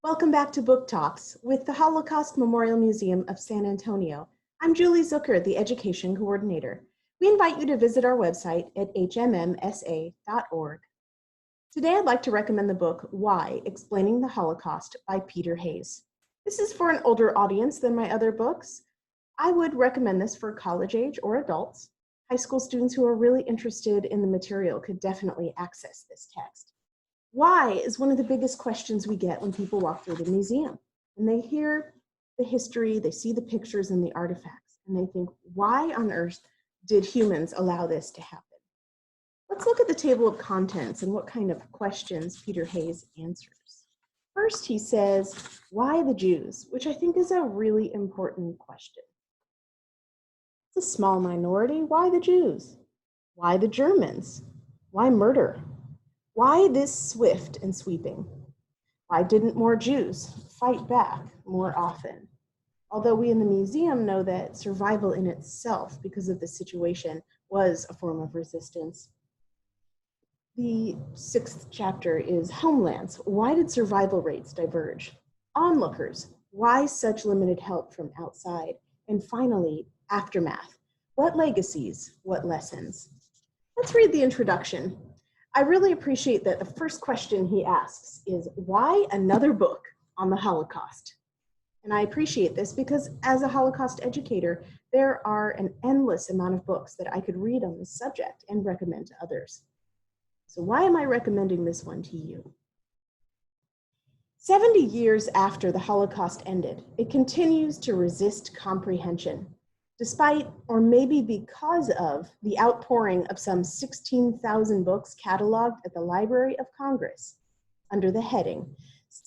Welcome back to Book Talks with the Holocaust Memorial Museum of San Antonio. I'm Julie Zucker, the Education Coordinator. We invite you to visit our website at hmmsa.org. Today I'd like to recommend the book Why? Explaining the Holocaust by Peter Hayes. This is for an older audience than my other books. I would recommend this for college age or adults. High school students who are really interested in the material could definitely access this text. Why is one of the biggest questions we get when people walk through the museum. And they hear the history, they see the pictures and the artifacts, and they think, why on earth did humans allow this to happen? Let's look at the table of contents and what kind of questions Peter Hayes answers. First, he says, why the Jews? Which I think is a really important question. It's a small minority. Why the Jews? Why the Germans? Why murder? Why this swift and sweeping? Why didn't more Jews fight back more often? Although we in the museum know that survival in itself, because of the situation, was a form of resistance. The sixth chapter is Homelands. Why did survival rates diverge? Onlookers. Why such limited help from outside? And finally, Aftermath. What legacies? What lessons? Let's read the introduction. I really appreciate that the first question he asks is, why another book on the Holocaust? And I appreciate this because as a Holocaust educator, there are an endless amount of books that I could read on this subject and recommend to others. So why am I recommending this one to you? 70 years after the Holocaust ended, it continues to resist comprehension. Despite, or maybe because of, the outpouring of some 16,000 books cataloged at the Library of Congress under the heading,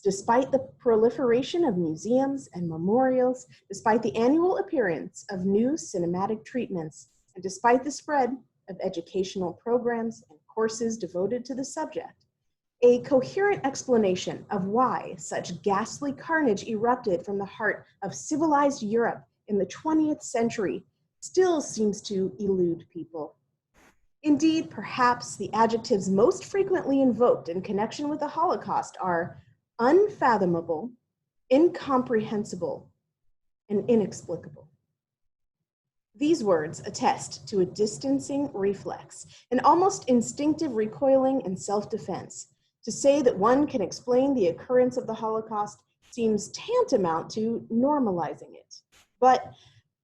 despite the proliferation of museums and memorials, despite the annual appearance of new cinematic treatments, and despite the spread of educational programs and courses devoted to the subject, a coherent explanation of why such ghastly carnage erupted from the heart of civilized Europe in the 20th century still seems to elude people. Indeed, perhaps the adjectives most frequently invoked in connection with the Holocaust are unfathomable, incomprehensible, and inexplicable. These words attest to a distancing reflex, an almost instinctive recoiling and self-defense. To say that one can explain the occurrence of the Holocaust seems tantamount to normalizing it. But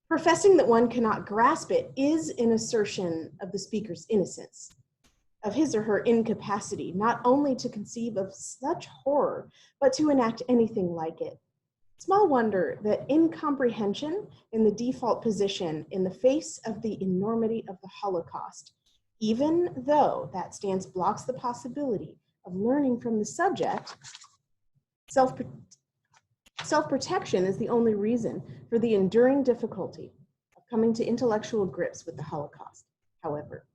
professing that one cannot grasp it is an assertion of the speaker's innocence, of his or her incapacity, not only to conceive of such horror, but to enact anything like it. Small wonder that incomprehension in the default position in the face of the enormity of the Holocaust, even though that stance blocks the possibility of learning from the subject, self-protection is the only reason for the enduring difficulty of coming to intellectual grips with the Holocaust, however.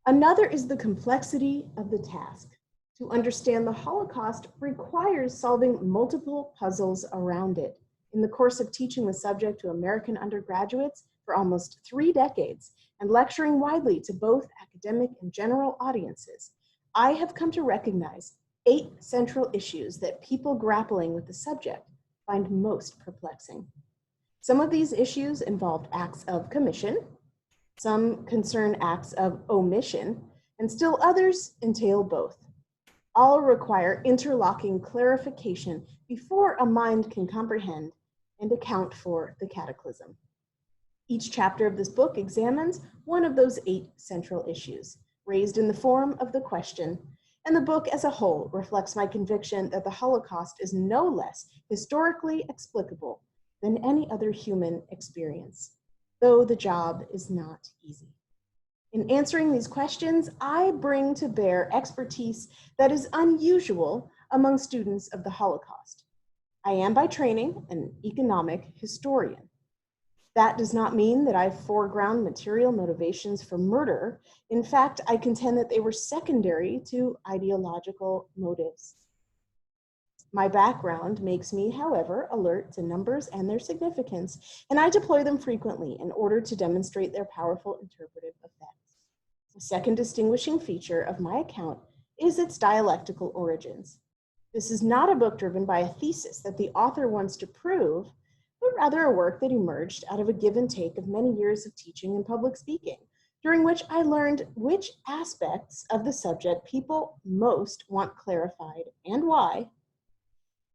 Another is the complexity of the task. To understand the Holocaust requires solving multiple puzzles around it. In the course of teaching the subject to American undergraduates for almost 3 decades and lecturing widely to both academic and general audiences, I have come to recognize 8 central issues that people grappling with the subject find most perplexing. Some of these issues involve acts of commission, some concern acts of omission, and still others entail both. All require interlocking clarification before a mind can comprehend and account for the cataclysm. Each chapter of this book examines one of those 8 central issues, raised in the form of the question, and the book as a whole reflects my conviction that the Holocaust is no less historically explicable than any other human experience, though the job is not easy. In answering these questions, I bring to bear expertise that is unusual among students of the Holocaust. I am by training an economic historian. That does not mean that I foreground material motivations for murder. In fact, I contend that they were secondary to ideological motives. My background makes me, however, alert to numbers and their significance, and I deploy them frequently in order to demonstrate their powerful interpretive effects. The second distinguishing feature of my account is its dialectical origins. This is not a book driven by a thesis that the author wants to prove, but rather a work that emerged out of a give and take of many years of teaching and public speaking, during which I learned which aspects of the subject people most want clarified and why,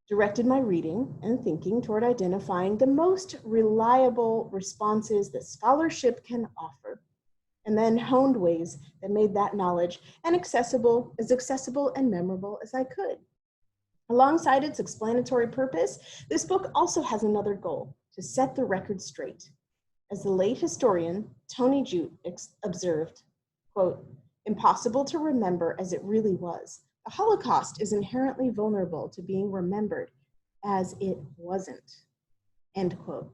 directed my reading and thinking toward identifying the most reliable responses that scholarship can offer, and then honed ways that made that knowledge accessible and memorable as I could. Alongside its explanatory purpose, this book also has another goal: to set the record straight. As the late historian Tony Judt observed, quote, "Impossible to remember as it really was. The Holocaust is inherently vulnerable to being remembered as it wasn't," end quote.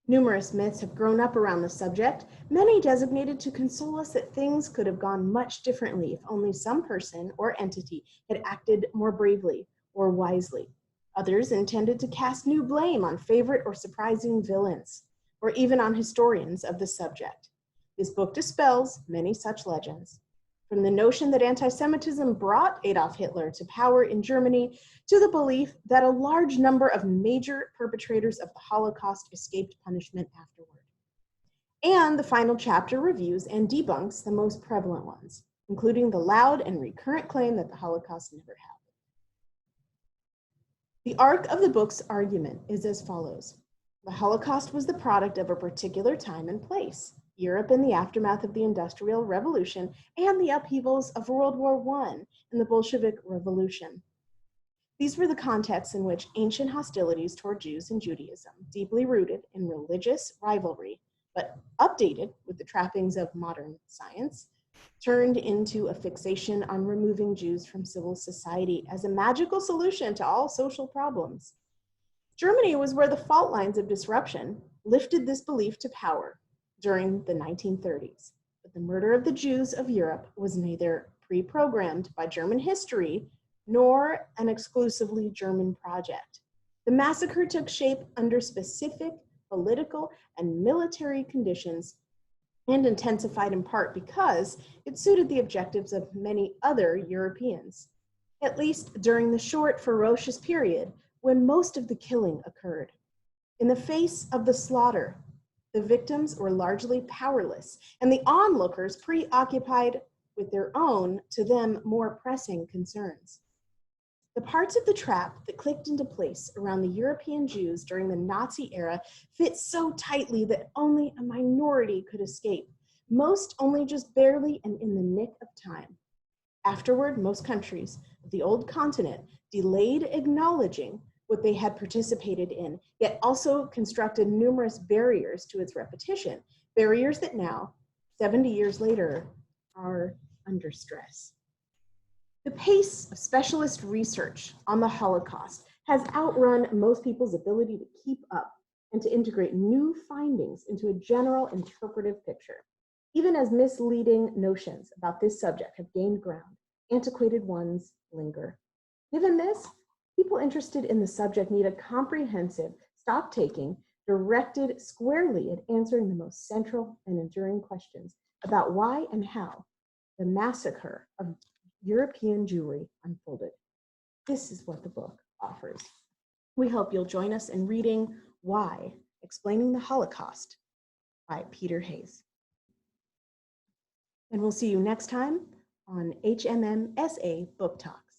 Numerous myths have grown up around the subject, many designated to console us that things could have gone much differently if only some person or entity had acted more bravely or wisely. Others intended to cast new blame on favorite or surprising villains, or even on historians of the subject. This book dispels many such legends. From the notion that anti-Semitism brought Adolf Hitler to power in Germany, to the belief that a large number of major perpetrators of the Holocaust escaped punishment afterward. And the final chapter reviews and debunks the most prevalent ones, including the loud and recurrent claim that the Holocaust never happened. The arc of the book's argument is as follows. The Holocaust was the product of a particular time and place: Europe in the aftermath of the Industrial Revolution and the upheavals of World War I and the Bolshevik Revolution. These were the contexts in which ancient hostilities toward Jews and Judaism, deeply rooted in religious rivalry, but updated with the trappings of modern science, turned into a fixation on removing Jews from civil society as a magical solution to all social problems. Germany was where the fault lines of disruption lifted this belief to power during the 1930s. But the murder of the Jews of Europe was neither pre-programmed by German history nor an exclusively German project. The massacre took shape under specific political and military conditions and intensified in part because it suited the objectives of many other Europeans, at least during the short, ferocious period when most of the killing occurred. In the face of the slaughter, the victims were largely powerless, and the onlookers preoccupied with their own, to them, more pressing concerns. The parts of the trap that clicked into place around the European Jews during the Nazi era fit so tightly that only a minority could escape, most only just barely and in the nick of time. Afterward, most countries of the old continent delayed acknowledging what they had participated in, yet also constructed numerous barriers to its repetition, barriers that now, 70 years later, are under stress. The pace of specialist research on the Holocaust has outrun most people's ability to keep up and to integrate new findings into a general interpretive picture. Even as misleading notions about this subject have gained ground, antiquated ones linger. Given this, people interested in the subject need a comprehensive, stock-taking, directed squarely at answering the most central and enduring questions about why and how the massacre of European Jewry unfolded. This is what the book offers. We hope you'll join us in reading Why? Explaining the Holocaust by Peter Hayes. And we'll see you next time on HMMSA Book Talks.